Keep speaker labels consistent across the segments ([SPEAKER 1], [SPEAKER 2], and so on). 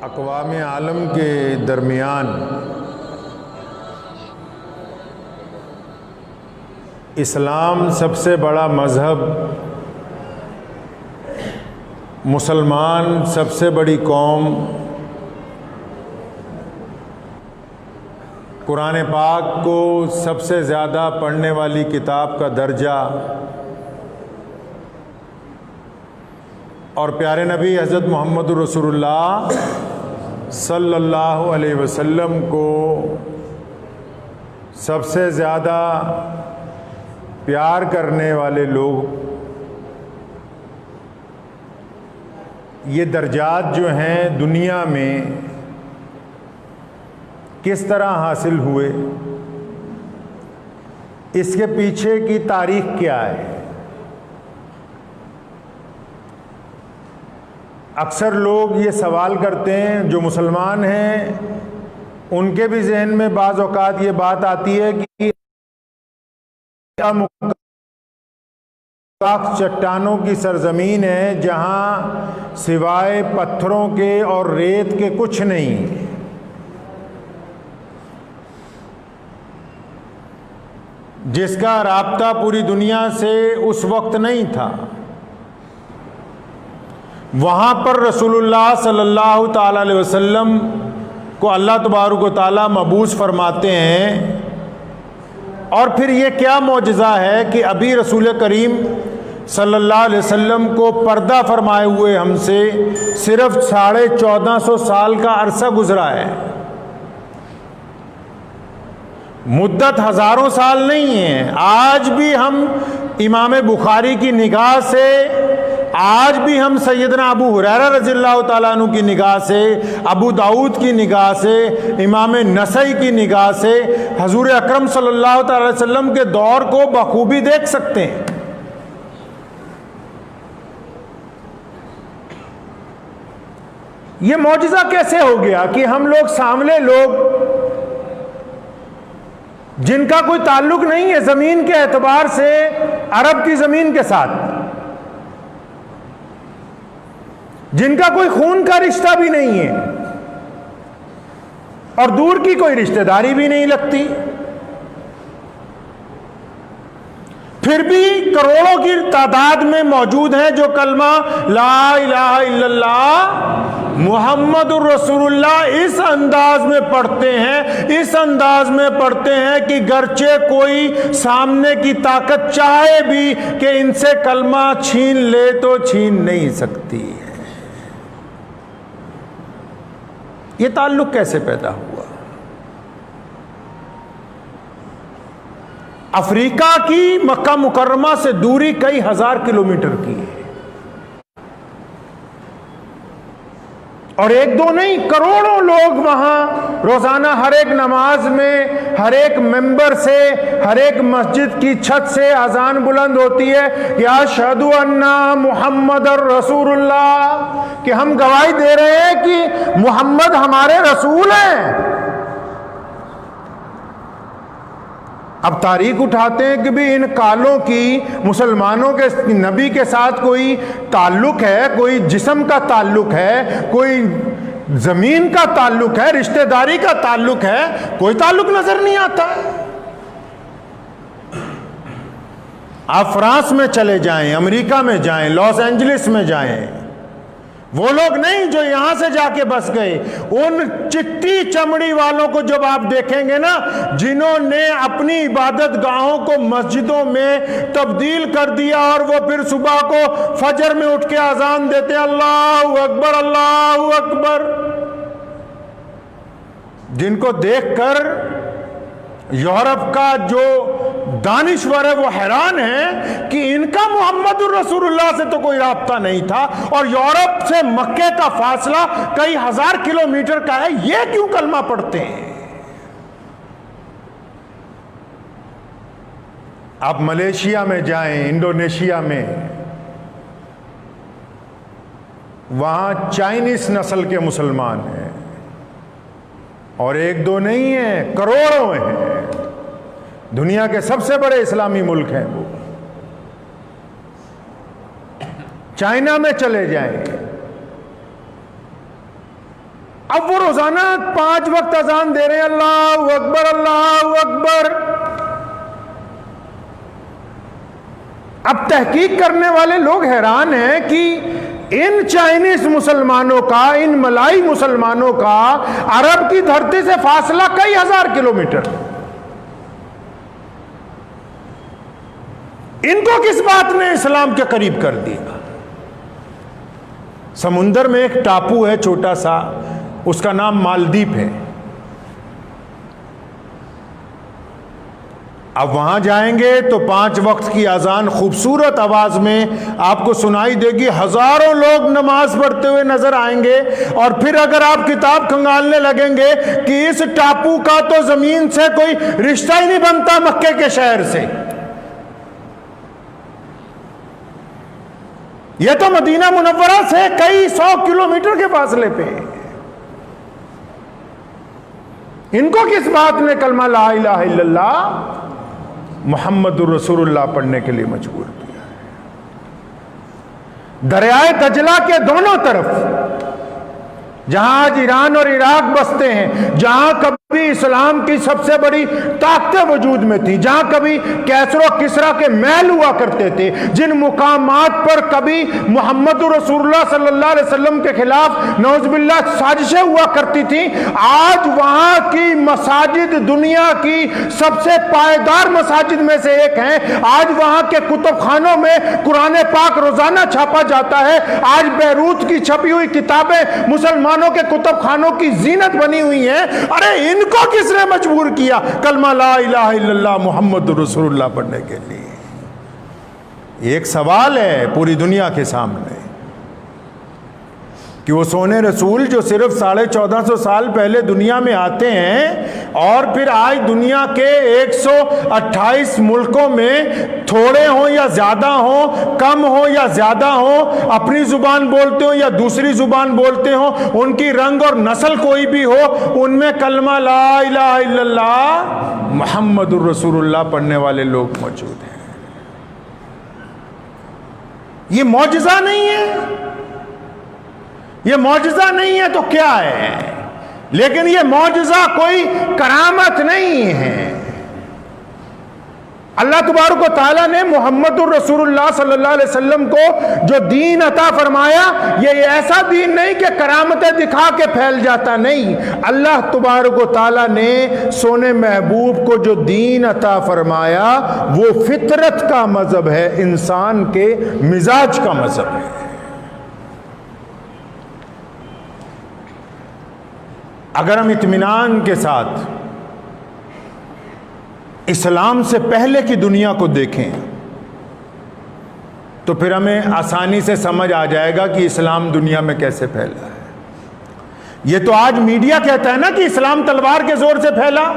[SPEAKER 1] اقوام عالم کے درمیان اسلام سب سے بڑا مذہب، مسلمان سب سے بڑی قوم، قرآن پاک کو سب سے زیادہ پڑھنے والی کتاب کا درجہ اور پیارے نبی حضرت محمد رسول اللہ صلی اللہ علیہ وسلم کو سب سے زیادہ پیار کرنے والے لوگ، یہ درجات جو ہیں دنیا میں کس طرح حاصل ہوئے، اس کے پیچھے کی تاریخ کیا ہے؟ اکثر لوگ یہ سوال کرتے ہیں، جو مسلمان ہیں ان کے بھی ذہن میں بعض اوقات یہ بات آتی ہے کہ چٹانوں کی سرزمین ہے جہاں سوائے پتھروں کے اور ریت کے کچھ نہیں، جس کا رابطہ پوری دنیا سے اس وقت نہیں تھا۔ وہاں پر رسول اللہ صلی اللہ تعالی علیہ وسلم کو اللہ تبارک و تعالیٰ مبعوث فرماتے ہیں، اور پھر یہ کیا معجزہ ہے کہ ابھی رسول کریم صلی اللہ علیہ وسلم کو پردہ فرمائے ہوئے ہم سے صرف 1450 سال کا عرصہ گزرا ہے، مدت ہزاروں سال نہیں ہے۔ آج بھی ہم امام بخاری کی نگاہ سے، آج بھی ہم سیدنا ابو ہریرہ رضی اللہ تعالیٰ عنہ کی نگاہ سے، ابو داؤد کی نگاہ سے، امام نسائی کی نگاہ سے حضور اکرم صلی اللہ تعالی وسلم کے دور کو بخوبی دیکھ سکتے ہیں۔ یہ معجزہ کیسے ہو گیا کہ ہم لوگ سامنے لوگ جن کا کوئی تعلق نہیں ہے زمین کے اعتبار سے عرب کی زمین کے ساتھ، جن کا کوئی خون کا رشتہ بھی نہیں ہے اور دور کی کوئی رشتہ داری بھی نہیں لگتی، پھر بھی کروڑوں کی تعداد میں موجود ہیں جو کلمہ لا الہ الا اللہ محمد الرسول اللہ اس انداز میں پڑھتے ہیں، اس انداز میں پڑھتے ہیں کہ گرچہ کوئی سامنے کی طاقت چاہے بھی کہ ان سے کلمہ چھین لے تو چھین نہیں سکتی ہے۔ یہ تعلق کیسے پیدا ہوا؟ افریقہ کی مکہ مکرمہ سے دوری کئی ہزار کلومیٹر کی ہے، اور ایک دو نہیں، کروڑوں لوگ وہاں روزانہ ہر ایک نماز میں، ہر ایک ممبر سے، ہر ایک مسجد کی چھت سے اذان بلند ہوتی ہے کہ اشہدو ان محمد الرسول اللہ، کہ ہم گواہی دے رہے ہیں کہ محمد ہمارے رسول ہیں۔ اب تاریخ اٹھاتے ہیں کہ بھی ان کالوں کی مسلمانوں کے نبی کے ساتھ کوئی تعلق ہے، کوئی جسم کا تعلق ہے، کوئی زمین کا تعلق ہے، رشتہ داری کا تعلق ہے، کوئی تعلق نظر نہیں آتا ہے۔ آپ فرانس میں چلے جائیں، امریکہ میں جائیں، لاس اینجلس میں جائیں، وہ لوگ نہیں جو یہاں سے جا کے بس گئے، ان چٹی چمڑی والوں کو جب آپ دیکھیں گے نا، جنہوں نے اپنی عبادت گاہوں کو مسجدوں میں تبدیل کر دیا، اور وہ پھر صبح کو فجر میں اٹھ کے اذان دیتے اللہ اکبر اللہ اکبر، جن کو دیکھ کر یورپ کا جو دانشور ہے وہ حیران ہے کہ ان کا محمد الرسول اللہ سے تو کوئی رابطہ نہیں تھا، اور یورپ سے مکے کا فاصلہ کئی ہزار کلومیٹر کا ہے، یہ کیوں کلمہ پڑھتے ہیں؟ آپ ملیشیا میں جائیں، انڈونیشیا میں، وہاں چائنیز نسل کے مسلمان ہیں، اور ایک دو نہیں ہیں، کروڑوں ہیں، دنیا کے سب سے بڑے اسلامی ملک ہیں وہ۔ چائنا میں چلے جائیں، اب وہ روزانہ 5 وقت اذان دے رہے ہیں، اللہ اکبر اللہ اکبر۔ اب تحقیق کرنے والے لوگ حیران ہیں کہ ان چائنیز مسلمانوں کا، ان ملائی مسلمانوں کا عرب کی دھرتی سے فاصلہ کئی ہزار کلومیٹر، ان کو کس بات نے اسلام کے قریب کر دیا؟ سمندر میں ایک ٹاپو ہے چھوٹا سا، اس کا نام مالدیپ ہے۔ اب وہاں جائیں گے تو 5 وقت کی اذان خوبصورت آواز میں آپ کو سنائی دے گی، ہزاروں لوگ نماز پڑھتے ہوئے نظر آئیں گے۔ اور پھر اگر آپ کتاب کھنگالنے لگیں گے کہ اس ٹاپو کا تو زمین سے کوئی رشتہ ہی نہیں بنتا مکے کے شہر سے، یہ تو مدینہ منورہ سے کئی 100 کلومیٹر کے فاصلے پہ، ان کو کس بات نے کلمہ لا الہ الا اللہ محمد الرسول اللہ پڑھنے کے لیے مجبور کیا ہے؟ دریائے دجلہ کے دونوں طرف، جہاں آج ایران اور عراق بستے ہیں، جہاں کبھی اسلام کی سب سے بڑی طاقتیں وجود میں تھی، جہاں کبھی کیسر و کسرا کے محل ہوا کرتے تھے، جن مقامات پر کبھی محمد رسول اللہ صلی اللہ علیہ وسلم کے خلاف نعوذ باللہ سازشیں ہوا کرتی تھیں، آج وہاں کی مساجد دنیا کی سب سے پائیدار مساجد میں سے ایک ہیں۔ آج وہاں کے کتب خانوں میں قرآن پاک روزانہ چھاپا جاتا ہے۔ آج بیروت کی چھپی ہوئی کتابیں مسلمانوں کے کتب خانوں کی زینت بنی ہوئی ہیں۔ ارے ان کو کس نے مجبور کیا کلمہ لا الہ الا اللہ محمد رسول اللہ پڑھنے کے لیے؟ ایک سوال ہے پوری دنیا کے سامنے کہ وہ سونے رسول جو صرف 1450 سال پہلے دنیا میں آتے ہیں اور پھر آج دنیا کے 128 ملکوں میں تھوڑے ہوں یا زیادہ ہوں، کم ہوں یا زیادہ ہوں، اپنی زبان بولتے ہوں یا دوسری زبان بولتے ہوں، ان کی رنگ اور نسل کوئی بھی ہو، ان میں کلمہ لا الہ الا اللہ محمد الرسول اللہ پڑھنے والے لوگ موجود ہیں۔ یہ معجزہ نہیں ہے؟ یہ معجزہ نہیں ہے تو کیا ہے؟ لیکن یہ معجزہ کوئی کرامت نہیں ہے۔ اللہ تبارک و تعالیٰ نے محمد الرسول اللہ صلی اللہ علیہ وسلم کو جو دین عطا فرمایا، یہ ایسا دین نہیں کہ کرامتیں دکھا کے پھیل جاتا، نہیں۔ اللہ تبارک و تعالیٰ نے سونے محبوب کو جو دین عطا فرمایا وہ فطرت کا مذہب ہے، انسان کے مزاج کا مذہب ہے۔ اگر ہم اطمینان کے ساتھ اسلام سے پہلے کی دنیا کو دیکھیں تو پھر ہمیں آسانی سے سمجھ آ جائے گا کہ اسلام دنیا میں کیسے پھیلا ہے۔ یہ تو آج میڈیا کہتا ہے نا کہ اسلام تلوار کے زور سے پھیلا۔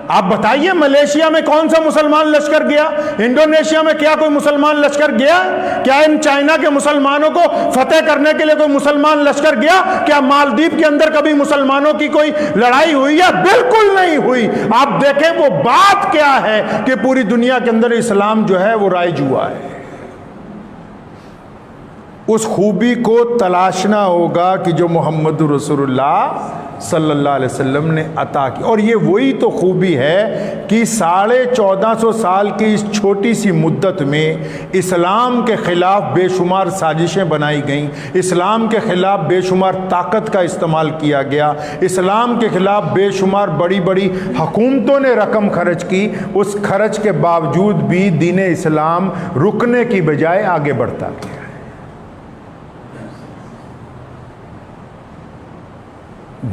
[SPEAKER 1] آپ بتائیے ملیشیا میں کون سا مسلمان لشکر گیا؟ انڈونیشیا میں کیا کوئی مسلمان لشکر گیا؟ کیا ان چائنا کے مسلمانوں کو فتح کرنے کے لیے کوئی مسلمان لشکر گیا؟ کیا مالدیپ کے اندر کبھی مسلمانوں کی کوئی لڑائی ہوئی ہے؟ بالکل نہیں ہوئی۔ آپ دیکھیں وہ بات کیا ہے کہ پوری دنیا کے اندر اسلام جو ہے وہ رائج ہوا ہے۔ اس خوبی کو تلاشنا ہوگا کہ جو محمد رسول اللہ صلی اللہ علیہ وسلم نے عطا کی، اور یہ وہی تو خوبی ہے کہ 1450 سال کی اس چھوٹی سی مدت میں اسلام کے خلاف بے شمار سازشیں بنائی گئیں، اسلام کے خلاف بے شمار طاقت کا استعمال کیا گیا، اسلام کے خلاف بے شمار بڑی بڑی حکومتوں نے رقم خرچ کی، اس خرچ کے باوجود بھی دین اسلام رکنے کی بجائے آگے بڑھتا گیا۔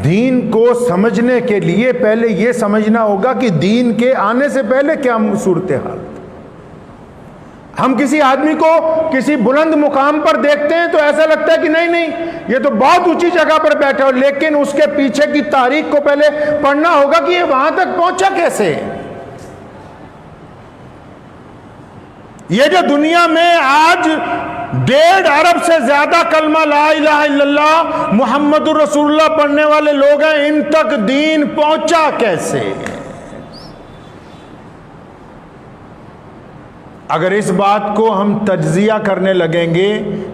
[SPEAKER 1] دین کو سمجھنے کے لیے پہلے یہ سمجھنا ہوگا کہ دین کے آنے سے پہلے کیا صورتحال۔ ہم کسی آدمی کو کسی بلند مقام پر دیکھتے ہیں تو ایسا لگتا ہے کہ نہیں یہ تو بہت اونچی جگہ پر بیٹھا ہو، لیکن اس کے پیچھے کی تاریخ کو پہلے پڑھنا ہوگا کہ یہ وہاں تک پہنچا کیسے۔ یہ جو دنیا میں آج 1.5 ارب سے زیادہ کلمہ لا الہ الا اللہ محمد الرسول اللہ پڑھنے والے لوگ ہیں، ان تک دین پہنچا کیسے؟ اگر اس بات کو ہم تجزیہ کرنے لگیں گے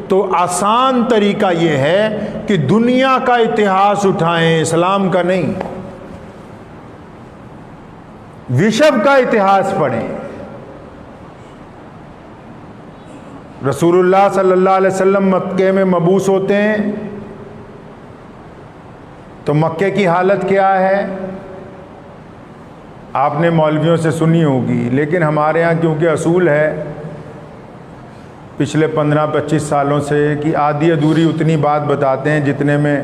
[SPEAKER 1] تو آسان طریقہ یہ ہے کہ دنیا کا اتہاس اٹھائیں، اسلام کا نہیں، وشو کا اتہاس پڑھیں۔ رسول اللہ صلی اللہ علیہ وسلم مکے میں مبعوث ہوتے ہیں تو مکے کی حالت کیا ہے آپ نے مولویوں سے سنی ہوگی، لیکن ہمارے ہاں کیونکہ اصول ہے پچھلے 15-25 سالوں سے کہ آدھی ادھوری اتنی بات بتاتے ہیں جتنے میں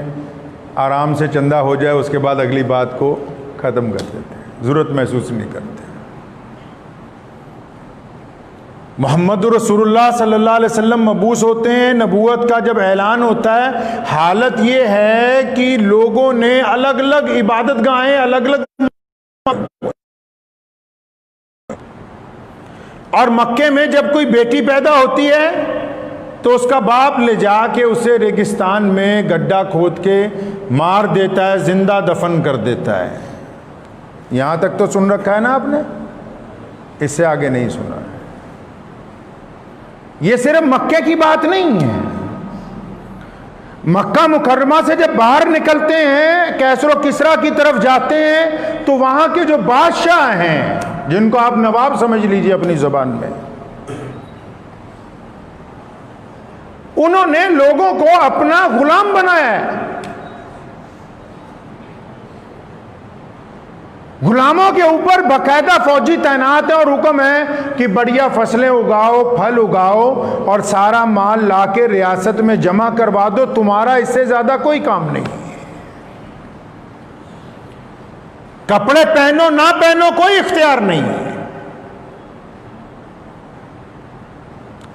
[SPEAKER 1] آرام سے چندہ ہو جائے، اس کے بعد اگلی بات کو ختم کر دیتے ہیں، ضرورت محسوس نہیں کرتے۔ محمد رسول اللہ صلی اللہ علیہ وسلم مبعوث ہوتے ہیں، نبوت کا جب اعلان ہوتا ہے، حالت یہ ہے کہ لوگوں نے الگ الگ عبادت گاہیں، الگ الگ، اور مکے میں جب کوئی بیٹی پیدا ہوتی ہے تو اس کا باپ لے جا کے اسے ریگستان میں گڈھا کھود کے مار دیتا ہے، زندہ دفن کر دیتا ہے۔ یہاں تک تو سن رکھا ہے نا آپ نے، اس سے آگے نہیں سنا ہے۔ یہ صرف مکے کی بات نہیں ہے، مکہ مکرمہ سے جب باہر نکلتے ہیں، کیسر و کسرا کی طرف جاتے ہیں، تو وہاں کے جو بادشاہ ہیں، جن کو آپ نواب سمجھ لیجئے اپنی زبان میں، انہوں نے لوگوں کو اپنا غلام بنایا ہے۔ غلاموں کے اوپر باقاعدہ فوجی تعینات ہیں اور حکم ہے کہ بڑھیا فصلیں اگاؤ، پھل اگاؤ اور سارا مال لا کے ریاست میں جمع کروا دو، تمہارا اس سے زیادہ کوئی کام نہیں۔ کپڑے پہنو نہ پہنو کوئی اختیار نہیں ہے۔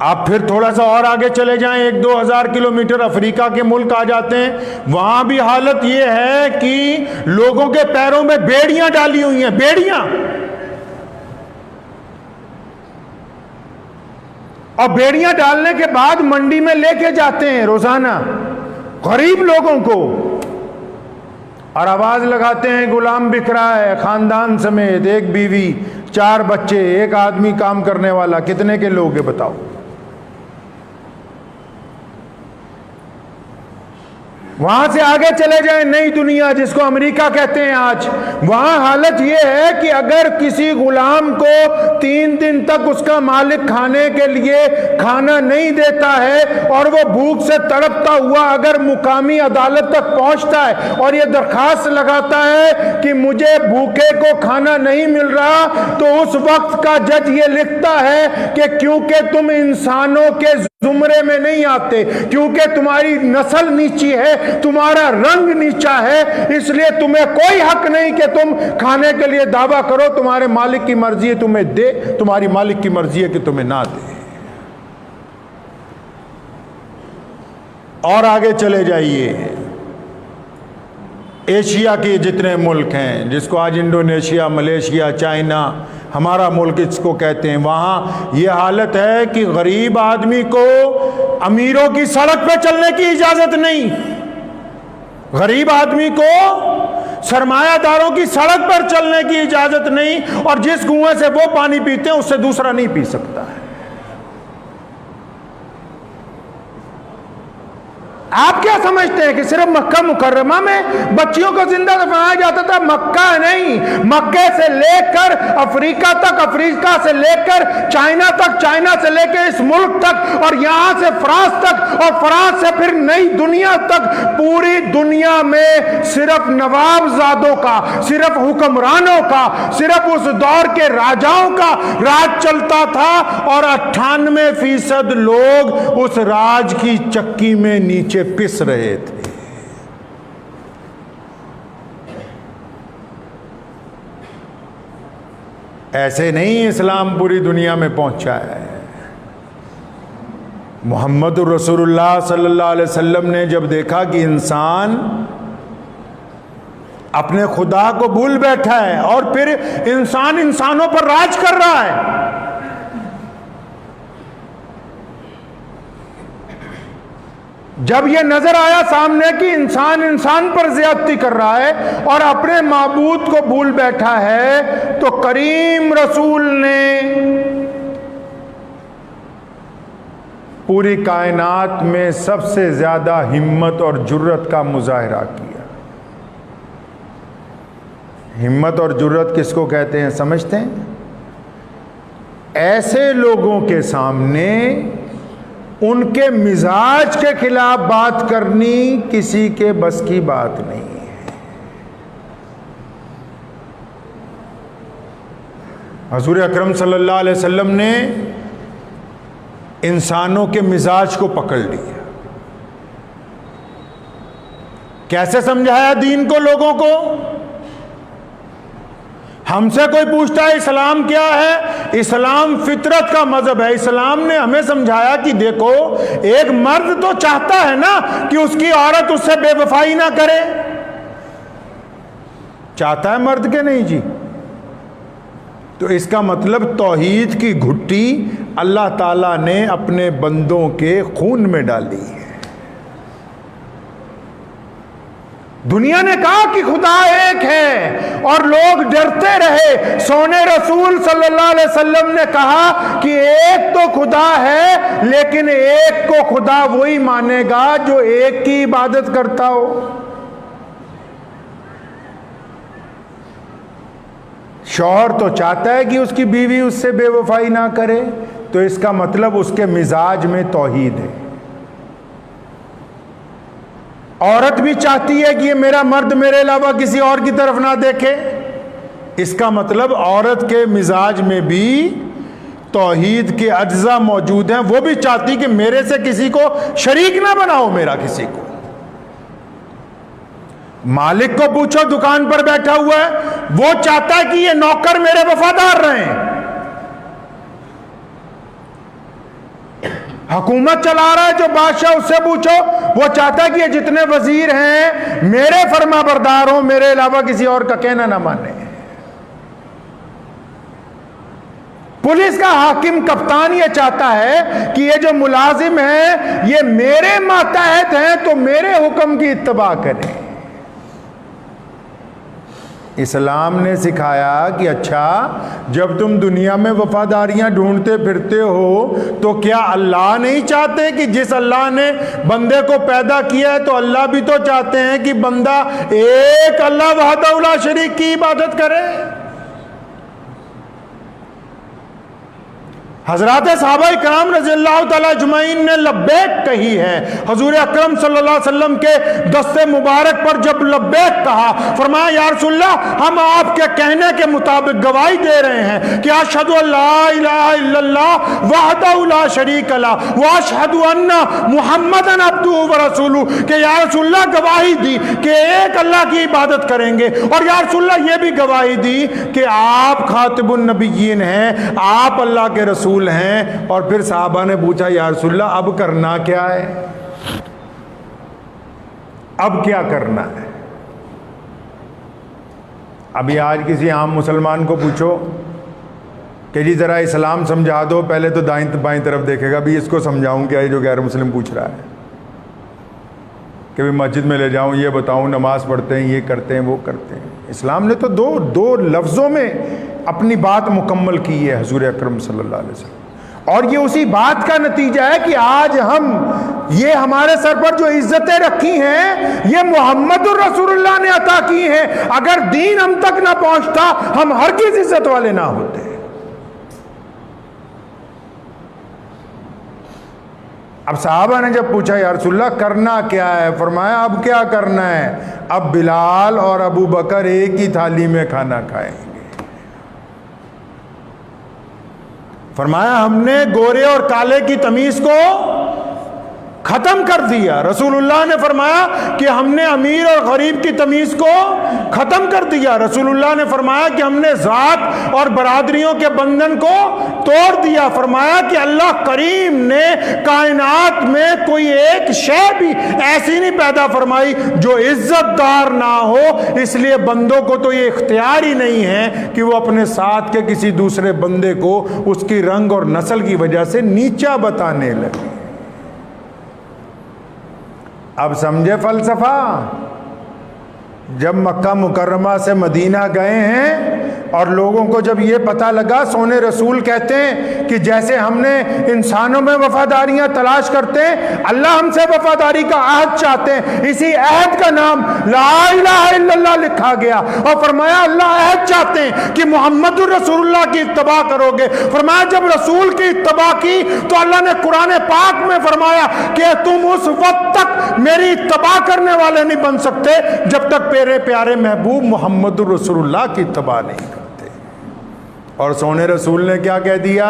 [SPEAKER 1] آپ پھر تھوڑا سا اور آگے چلے جائیں، 1-2 ہزار کلومیٹر افریقہ کے ملک آ جاتے ہیں، وہاں بھی حالت یہ ہے کہ لوگوں کے پیروں میں بیڑیاں ڈالی ہوئی ہیں، بیڑیاں، اور بیڑیاں ڈالنے کے بعد منڈی میں لے کے جاتے ہیں روزانہ غریب لوگوں کو، اور آواز لگاتے ہیں غلام بک رہا ہے، خاندان سمیت، 1 بیوی 4 بچے، 1 آدمی کام کرنے والا، کتنے کے لوگ ہیں بتاؤ؟ وہاں سے آگے چلے جائیں، نئی دنیا جس کو امریکہ کہتے ہیں آج، وہاں حالت یہ ہے کہ اگر کسی غلام کو 3 دن تک اس کا مالک کھانے کے لیے کھانا نہیں دیتا ہے اور وہ بھوک سے تڑپتا ہوا اگر مقامی عدالت تک پہنچتا ہے اور یہ درخواست لگاتا ہے کہ مجھے بھوکے کو کھانا نہیں مل رہا، تو اس وقت کا جج یہ لکھتا ہے کہ کیونکہ تم انسانوں کے زمرے میں نہیں آتے، کیونکہ تمہاری نسل نیچی ہے، تمہارا رنگ نیچا ہے، اس لیے تمہیں کوئی حق نہیں کہ تم کھانے کے لیے دعویٰ کرو، تمہارے مالک کی مرضی ہے تمہیں دے، تمہاری مالک کی مرضی ہے کہ تمہیں نہ دے۔ اور آگے چلے جائیے، ایشیا کے جتنے ملک ہیں، جس کو آج انڈونیشیا، ملیشیا، چائنا، ہمارا ملک اس کو کہتے ہیں، وہاں یہ حالت ہے کہ غریب آدمی کو امیروں کی سڑک پہ چلنے کی اجازت نہیں، غریب آدمی کو سرمایہ داروں کی سڑک پر چلنے کی اجازت نہیں، اور جس کنویں سے وہ پانی پیتے ہیں اس سے دوسرا نہیں پی سکتا ہے۔ آپ کیا سمجھتے ہیں کہ صرف مکہ مکرمہ میں بچیوں کو زندہ دفنایا جاتا تھا؟ مکہ نہیں، مکے سے لے کر افریقہ تک، افریقہ سے لے کر چائنا تک، چائنا سے لے کے اس ملک تک، اور یہاں سے فرانس تک، اور فرانس سے پھر نئی دنیا تک، پوری دنیا میں صرف نواب زادوں کا، صرف حکمرانوں کا، صرف اس دور کے راجاؤں کا راج چلتا تھا، اور 98% لوگ اس راج کی چکی میں نیچے پس رہے تھے۔ ایسے نہیں اسلام پوری دنیا میں پہنچا ہے۔ محمد رسول اللہ صلی اللہ علیہ وسلم نے جب دیکھا کہ انسان اپنے خدا کو بھول بیٹھا ہے اور پھر انسان انسانوں پر راج کر رہا ہے، جب یہ نظر آیا سامنے کہ انسان انسان پر زیادتی کر رہا ہے اور اپنے معبود کو بھول بیٹھا ہے، تو کریم رسول نے پوری کائنات میں سب سے زیادہ ہمت اور جرت کا مظاہرہ کیا. ہمت اور جرت کس کو کہتے ہیں سمجھتے ہیں؟ ایسے لوگوں کے سامنے ان کے مزاج کے خلاف بات کرنی کسی کے بس کی بات نہیں ہے. حضور اکرم صلی اللہ علیہ وسلم نے انسانوں کے مزاج کو پکڑ لیا. کیسے سمجھایا دین کو لوگوں کو؟ ہم سے کوئی پوچھتا ہے اسلام کیا ہے؟ اسلام فطرت کا مذہب ہے. اسلام نے ہمیں سمجھایا کہ دیکھو ایک مرد تو چاہتا ہے نا کہ اس کی عورت اس سے بے وفائی نہ کرے. چاہتا ہے مرد کے نہیں جی؟ تو اس کا مطلب توحید کی گھٹی اللہ تعالیٰ نے اپنے بندوں کے خون میں ڈالی ہے. دنیا نے کہا کہ خدا ایک ہے اور لوگ ڈرتے رہے. سونے رسول صلی اللہ علیہ وسلم نے کہا کہ ایک تو خدا ہے لیکن ایک کو خدا وہی مانے گا جو ایک کی عبادت کرتا ہو. شوہر تو چاہتا ہے کہ اس کی بیوی اس سے بے وفائی نہ کرے، تو اس کا مطلب اس کے مزاج میں توحید ہے. عورت بھی چاہتی ہے کہ یہ میرا مرد میرے علاوہ کسی اور کی طرف نہ دیکھے. اس کا مطلب عورت کے مزاج میں بھی توحید کے اجزاء موجود ہیں. وہ بھی چاہتی کہ میرے سے کسی کو شریک نہ بناؤ میرا کسی کو. مالک کو پوچھو دکان پر بیٹھا ہوا ہے، وہ چاہتا ہے کہ یہ نوکر میرے وفادار رہیں. حکومت چلا رہا ہے جو بادشاہ، اس سے پوچھو، وہ چاہتا ہے کہ یہ جتنے وزیر ہیں میرے فرما بردار ہوں، میرے علاوہ کسی اور کا کہنا نہ مانے. پولیس کا حاکم کپتان یہ چاہتا ہے کہ یہ جو ملازم ہیں یہ میرے ماتحت ہیں تو میرے حکم کی اتباع کریں. اسلام نے سکھایا کہ اچھا جب تم دنیا میں وفاداریاں ڈھونڈتے پھرتے ہو تو کیا اللہ نہیں چاہتے کہ جس اللہ نے بندے کو پیدا کیا ہے تو اللہ بھی تو چاہتے ہیں کہ بندہ ایک اللہ وحدہ لا شریک کی عبادت کرے. حضرات صحابہ کرام رضی اللہ تعالی اجمعین نے لبیک کہی ہے. حضور اکرم صلی اللہ علیہ وسلم کے دست مبارک پر جب لبیک کہا، فرمایا یا رسول اللہ ہم آپ کے کہنے کے مطابق گواہی دے رہے ہیں کہ اشہد ان لا الہ الا اللہ وحدہ لا شریک لہ واشہد ان محمدً عبدہ ورسولہ، کہ یا رسول اللہ گواہی دی کہ ایک اللہ کی عبادت کریں گے، اور یا رسول اللہ یہ بھی گواہی دی کہ آپ خاتم النبیین ہیں، آپ اللہ کے رسول ہیں. اور پھر صحابہ نے پوچھا یا رسول اللہ اب کرنا کیا ہے؟ اب کیا کرنا ہے؟ ابھی آج کسی عام مسلمان کو پوچھو کہ جی ذرا اسلام سمجھا دو، پہلے تو دائیں بائیں طرف دیکھے گا، بھی اس کو سمجھاؤں کیا یہ جو غیر مسلم پوچھ رہا ہے، کہ بھی مسجد میں لے جاؤں، یہ بتاؤں، نماز پڑھتے ہیں، یہ کرتے ہیں، وہ کرتے ہیں. اسلام نے تو دو لفظوں میں اپنی بات مکمل کی ہے حضور اکرم صلی اللہ علیہ وسلم. اور یہ اسی بات کا نتیجہ ہے کہ آج ہم یہ ہمارے سر پر جو عزتیں رکھی ہیں یہ محمد الرسول اللہ نے عطا کی ہیں. اگر دین ہم تک نہ پہنچتا ہم ہرگز عزت والے نہ ہوتے. اب صحابہ نے جب پوچھا یا رسول اللہ کرنا کیا ہے، فرمایا اب کیا کرنا ہے؟ اب بلال اور ابو بکر ایک ہی تھالی میں کھانا کھائیں گے. فرمایا ہم نے گورے اور کالے کی تمیز کو ختم کر دیا. رسول اللہ نے فرمایا کہ ہم نے امیر اور غریب کی تمیز کو ختم کر دیا. رسول اللہ نے فرمایا کہ ہم نے ذات اور برادریوں کے بندھن کو توڑ دیا. فرمایا کہ اللہ کریم نے کائنات میں کوئی ایک شے بھی ایسی نہیں پیدا فرمائی جو عزت دار نہ ہو. اس لیے بندوں کو تو یہ اختیار ہی نہیں ہے کہ وہ اپنے ساتھ کے کسی دوسرے بندے کو اس کی رنگ اور نسل کی وجہ سے نیچا بتانے لگے. اب سمجھے فلسفہ؟ جب مکہ مکرمہ سے مدینہ گئے ہیں اور لوگوں کو جب یہ پتہ لگا، سونے رسول کہتے ہیں کہ جیسے ہم نے انسانوں میں وفاداریاں تلاش کرتے ہیں، اللہ ہم سے وفاداری کا عہد چاہتے ہیں، اسی عہد کا نام لا الہ الا اللہ لکھا گیا، اور فرمایا اللہ عہد چاہتے ہیں کہ محمد رسول اللہ کی اتباع کرو گے۔ فرمایا جب رسول کی اتباع کی تو اللہ نے قرآن پاک میں فرمایا کہ تم اس وقت تک میری اتباع کرنے والے نہیں بن سکتے جب تک میرے پیارے محبوب محمد رسول اللہ کی اتباع نہیں کرتے۔ اور سونے رسول نے کیا کہہ دیا؟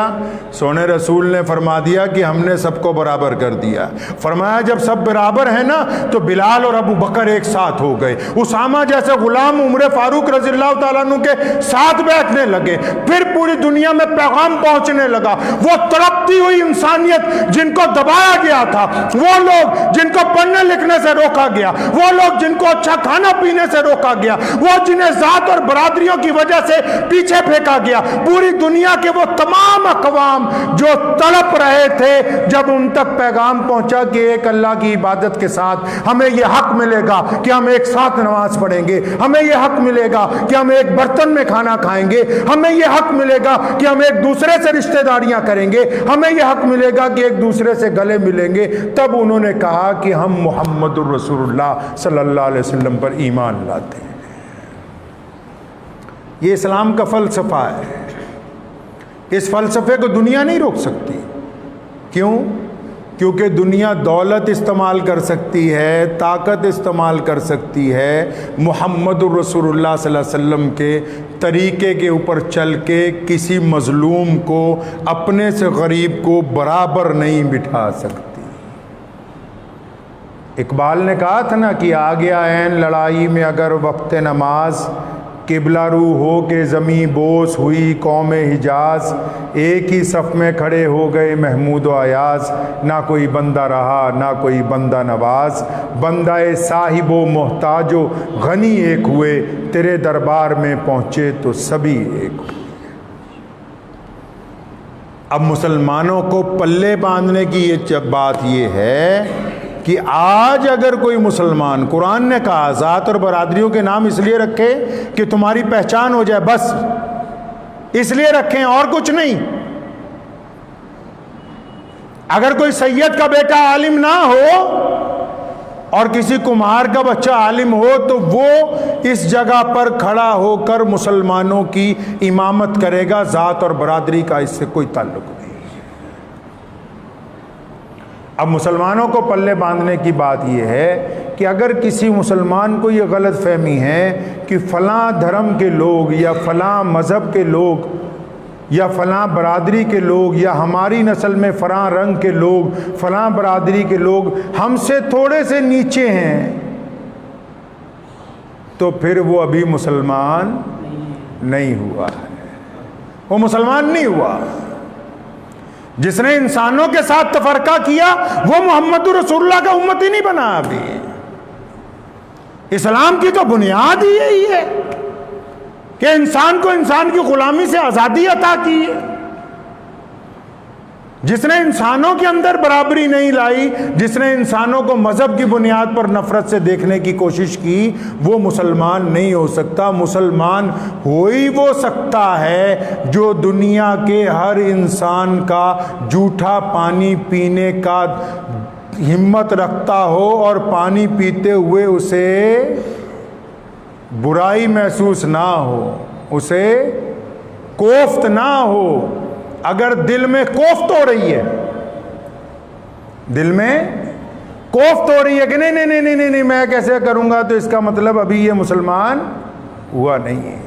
[SPEAKER 1] سونے رسول نے فرما دیا کہ ہم نے سب کو برابر کر دیا۔ فرمایا جب سب برابر ہیں نا تو بلال اور ابو بکر ایک ساتھ ہو گئے، اسامہ جیسے غلام عمر فاروق رضی اللہ تعالیٰ عنہ کے ساتھ بیٹھنے لگے، پھر پوری دنیا میں پیغام پہنچنے لگا۔ وہ تڑپتی ہوئی انسانیت جن کو دبایا گیا تھا، وہ لوگ جن کو پڑھنے لکھنے سے روکا گیا، وہ لوگ جن کو اچھا کھانا پینے سے روکا گیا، وہ جنہیں ذات اور برادریوں کی وجہ سے پیچھے پھینکا گیا، پوری دنیا کے وہ تمام اقوام جو تڑپ رہے تھے، جب ان تک پیغام پہنچا کہ ایک اللہ کی عبادت کے ساتھ ہمیں یہ حق ملے گا کہ ہم ایک ساتھ نماز پڑھیں گے، ہمیں یہ حق ملے گا کہ ہم ایک برتن میں کھانا کھائیں گے، ہمیں یہ حق ملے گا کہ ہم ایک دوسرے سے رشتہ داریاں کریں گے، ہمیں یہ حق ملے گا کہ ایک دوسرے سے گلے ملیں گے، تب انہوں نے کہا کہ ہم محمد الرسول اللہ صلی اللہ علیہ وسلم پر ایمان لاتے ہیں۔ یہ اسلام کا فلسفہ ہے، اس فلسفے کو دنیا نہیں روک سکتی۔ کیوں؟ کیونکہ دنیا دولت استعمال کر سکتی ہے، طاقت استعمال کر سکتی ہے، محمد الرسول اللہ صلی اللہ علیہ وسلم کے طریقے کے اوپر چل کے کسی مظلوم کو، اپنے سے غریب کو برابر نہیں بٹھا سکتی۔ اقبال نے کہا تھا نا کہ آ گیا عین لڑائی میں اگر وقت نماز، قبلہ رو ہو کے زمیں بوس ہوئی قوم حجاز، ایک ہی صف میں کھڑے ہو گئے محمود و ایاز، نہ کوئی بندہ رہا نہ کوئی بندہ نواز، بندہ صاحب و محتاج و غنی ایک ہوئے، تیرے دربار میں پہنچے تو سبھی ایک ہوئے۔ اب مسلمانوں کو پلے باندھنے کی یہ بات یہ ہے کہ آج اگر کوئی مسلمان، قرآن نے کہا ذات اور برادریوں کے نام اس لیے رکھے کہ تمہاری پہچان ہو جائے، بس اس لیے رکھیں اور کچھ نہیں۔ اگر کوئی سید کا بیٹا عالم نہ ہو اور کسی کمہار کا بچہ عالم ہو تو وہ اس جگہ پر کھڑا ہو کر مسلمانوں کی امامت کرے گا، ذات اور برادری کا اس سے کوئی تعلق نہیں۔ اب مسلمانوں کو پلے باندھنے کی بات یہ ہے کہ اگر کسی مسلمان کو یہ غلط فہمی ہے کہ فلاں دھرم کے لوگ یا فلاں مذہب کے لوگ یا فلاں برادری کے لوگ یا ہماری نسل میں فلاں رنگ کے لوگ، فلاں برادری کے لوگ ہم سے تھوڑے سے نیچے ہیں، تو پھر وہ ابھی مسلمان نہیں ہوا ہے، وہ مسلمان نہیں ہوا۔ جس نے انسانوں کے ساتھ تفرقہ کیا وہ محمد رسول اللہ کا امتی نہیں بنا۔ ابھی اسلام کی تو بنیاد ہی یہی ہے کہ انسان کو انسان کی غلامی سے آزادی عطا کی ہے۔ جس نے انسانوں کے اندر برابری نہیں لائی، جس نے انسانوں کو مذہب کی بنیاد پر نفرت سے دیکھنے کی کوشش کی، وہ مسلمان نہیں ہو سکتا۔ مسلمان ہو ہی وہ سکتا ہے جو دنیا کے ہر انسان کا جھوٹا پانی پینے کا ہمت رکھتا ہو اور پانی پیتے ہوئے اسے برائی محسوس نہ ہو، اسے کوفت نہ ہو۔ اگر دل میں کوفت ہو رہی ہے، دل میں کوفت ہو رہی ہے کہ نہیں میں کیسے کروں گا، تو اس کا مطلب ابھی یہ مسلمان ہوا نہیں ہے۔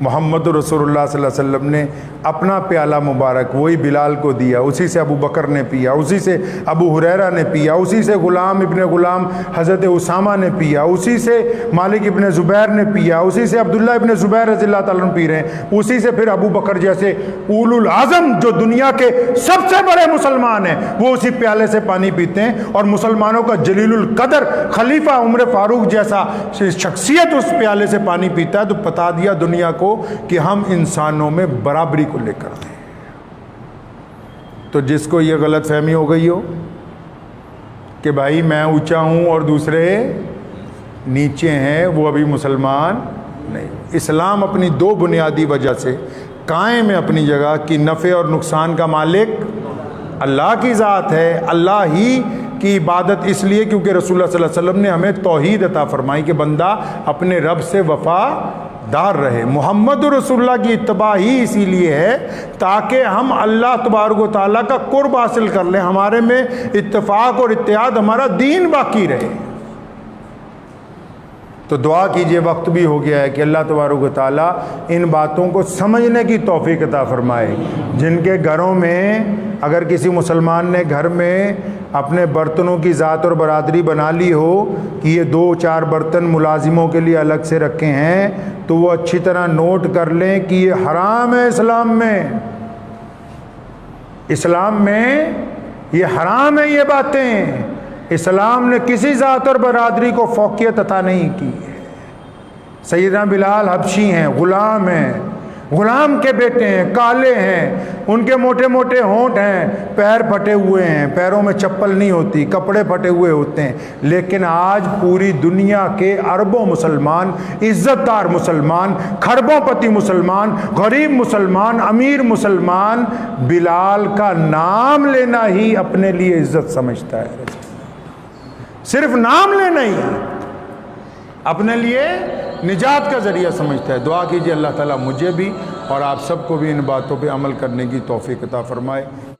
[SPEAKER 1] محمد رسول اللہ صلی اللہ علیہ وسلم نے اپنا پیالہ مبارک وہی بلال کو دیا، اسی سے ابو بکر نے پیا، اسی سے ابو ہریرہ نے پیا، اسی سے غلام ابن غلام حضرت اسامہ نے پیا، اسی سے مالک ابن زبیر نے پیا، اسی سے عبداللہ ابن زبیر رضی اللہ تعالیٰ عنہ پی رہے ہیں، اسی سے پھر ابو بکر جیسے اولو العظم جو دنیا کے سب سے بڑے مسلمان ہیں وہ اسی پیالے سے پانی پیتے ہیں، اور مسلمانوں کا جلیل القدر خلیفہ عمر فاروق جیسا شخصیت اس پیالے سے پانی پیتا ہے۔ تو بتا دیا دنیا کو کہ ہم انسانوں میں برابری کو لے کر ہیں۔ تو جس کو یہ غلط فہمی ہو گئی ہو کہ بھائی میں اونچا ہوں اور دوسرے نیچے ہیں، وہ ابھی مسلمان نہیں. اسلام اپنی دو بنیادی وجہ سے قائم ہے اپنی جگہ کہ نفع اور نقصان کا مالک اللہ کی ذات ہے. اللہ ہی کی عبادت اس لیے کیونکہ رسول اللہ صلی اللہ علیہ وسلم نے ہمیں توحید عطا فرمائی کہ بندہ اپنے رب سے وفادار رہے. محمد رسول اللہ کی اتباع ہی اسی لیے ہے تاکہ ہم اللہ تبارک و تعالیٰ کا قرب حاصل کر لیں, ہمارے میں اتفاق اور اتحاد, ہمارا دین باقی رہے. تو دعا کیجئے, وقت بھی ہو گیا ہے, کہ اللہ تبارک و تعالیٰ ان باتوں کو سمجھنے کی توفیق عطا فرمائے. جن کے گھروں میں اگر کسی مسلمان نے گھر میں اپنے برتنوں کی ذات اور برادری بنا لی ہو کہ یہ 2-4 برتن ملازموں کے لیے الگ سے رکھے ہیں, تو وہ اچھی طرح نوٹ کر لیں کہ یہ حرام ہے. اسلام میں یہ حرام ہے. یہ باتیں اسلام نے کسی ذات اور برادری کو فوقیت عطا نہیں کی ہے. سیدنا بلال حبشی ہیں, غلام ہیں, غلام کے بیٹے ہیں, کالے ہیں, ان کے موٹے موٹے ہونٹ ہیں, پیر پھٹے ہوئے ہیں, پیروں میں چپل نہیں ہوتی, کپڑے پھٹے ہوئے ہوتے ہیں, لیکن آج پوری دنیا کے اربوں مسلمان, عزت دار مسلمان, کھربوں پتی مسلمان, غریب مسلمان, امیر مسلمان بلال کا نام لینا ہی اپنے لیے عزت سمجھتا ہے. صرف نام لینا ہی اپنے لیے نجات کا ذریعہ سمجھتا ہے. دعا کیجئے اللہ تعالیٰ مجھے بھی اور آپ سب کو بھی ان باتوں پہ عمل کرنے کی توفیق عطا فرمائے.